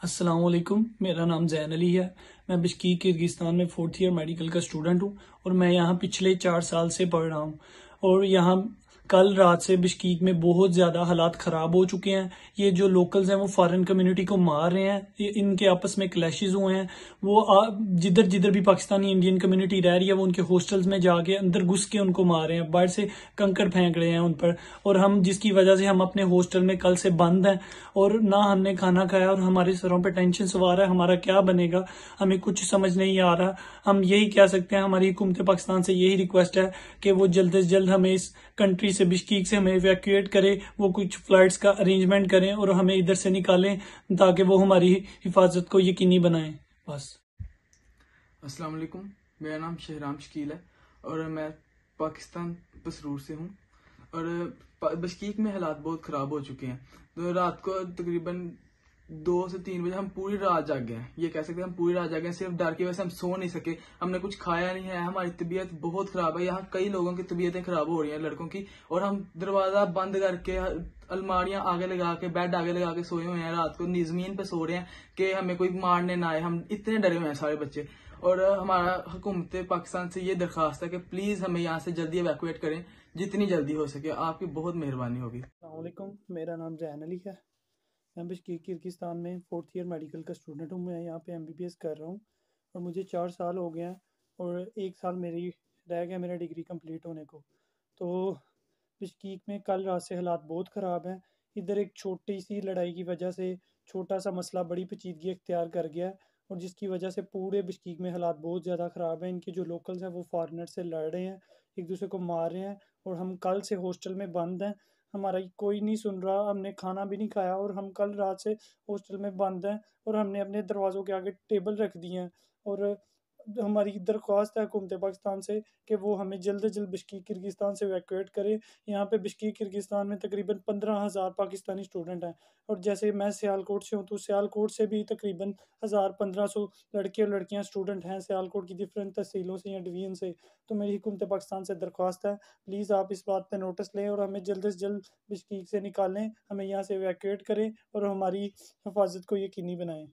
अस्सलाम वालेकुम। मेरा नाम जैन अली है। मैं बिश्कीक किर्गिस्तान में 4th ईयर मेडिकल का स्टूडेंट हूँ और मैं यहाँ पिछले 4 साल से पढ़ रहा हूँ। और यहाँ कल रात से बिश्कीक में बहुत ज़्यादा हालात ख़राब हो चुके हैं। ये जो लोकल्स हैं वो फॉरेन कम्युनिटी को मार रहे हैं। इनके आपस में क्लैशेस हुए हैं। वो जिधर जिधर भी पाकिस्तानी इंडियन कम्युनिटी रह रही है वो उनके हॉस्टल्स में जाके अंदर घुस के उनको मार रहे हैं, बाहर से कंकड़ फेंक रहे हैं उन पर। और हम जिसकी वजह से हम अपने हॉस्टल में कल से बंद हैं और ना हमने खाना खाया और हमारे सरों पे टेंशन सवार है। हमारा क्या बनेगा, हमें कुछ समझ नहीं आ रहा। हम यही कह सकते हैं, हमारी हुकूमत पाकिस्तान से यही रिक्वेस्ट है कि वो जल्द से जल्द हमें इस कंट्री से, बिश्कीक से हमें इवैक्यूएट करे। वो कुछ फ्लाइट्स का अरेंजमेंट करें और हमें इधर से निकालें ताकि वो हमारी हिफाजत को यकीनी बनाएं। बस। अस्सलाम वालेकुम। मेरा नाम शहराम शकील है और मैं पाकिस्तान पसरूर से हूँ। और बिश्कीक में हालात बहुत ख़राब हो चुके हैं। तो रात को तकरीबन 2 से 3 बजे हम पूरी रात जागे हैं। ये कह सकते हैं हम पूरी रात जागे हैं, सिर्फ डर की वजह से हम सो नहीं सके। हमने कुछ खाया नहीं है, हमारी तबीयत बहुत ख़राब है। यहाँ कई लोगों की तबीयतें ख़राब हो रही हैं, लड़कों की। और हम दरवाज़ा बंद करके, अलमारियां आगे लगा के, बेड आगे लगा के सोए हुए हैं। रात को ज़मीन पे सो रहे हैं कि हमें कोई मारने ना आए। हम इतने डरे हुए हैं सारे बच्चे। और हमारा हुकूमत पाकिस्तान से ये दरख्वास्त है कि प्लीज़ हमें यहाँ से जल्दी एवैक्यूएट करें, जितनी जल्दी हो सके। आपकी बहुत मेहरबानी होगी। अस्सलाम वालेकुम। मेरा नाम जैन अली है। मैं बिश्कीक किर्गिस्तान में 4th ईयर मेडिकल का स्टूडेंट हूँ। मैं यहाँ पे MBBS कर रहा हूँ और मुझे 4 साल हो गए हैं और 1 साल मेरी रह गया मेरा डिग्री कंप्लीट होने को। तो बिश्कीक में कल रात से हालात बहुत ख़राब हैं। इधर एक छोटी सी लड़ाई की वजह से छोटा सा मसला बड़ी पेचीदगी इख्तियार कर गया है और जिसकी वजह से पूरे बिश्कीक में हालात बहुत ज़्यादा ख़राब हैं। इनके जो लोकल्स हैं वो फॉरेनर से लड़ रहे हैं, एक दूसरे को मार रहे हैं और हम कल से हॉस्टल में बंद हैं। हमारा कोई नहीं सुन रहा, हमने खाना भी नहीं खाया और हम कल रात से हॉस्टल में बंद हैं और हमने अपने दरवाज़ों के आगे टेबल रख दिए हैं। और हमारी दरख्वास्त है हुकूमत पाकिस्तान से कि वो हमें जल्द से जल्द बिश्कीक किर्गिस्तान से इवैक्यूएट करे। यहाँ पे बिश्कीक किर्गिस्तान में तकरीबन 15,000 पाकिस्तानी स्टूडेंट हैं और जैसे मैं सियालकोट से हूँ तो सियालकोट से भी तकरीबन 1,000-1,500 लड़के और लड़कियाँ स्टूडेंट हैं सियालकोट की डिफरेंट तहसीलों से या डिवीज़न से। तो मेरी हुकूमत पाकिस्तान से दरख्वास्त है, प्लीज़ आप इस बात पे नोटिस लें और हमें जल्द से जल्द बिश्कीक से निकालें, हमें यहाँ से इवैक्यूएट करें और हमारी हिफाजत को यकीनी बनाएं।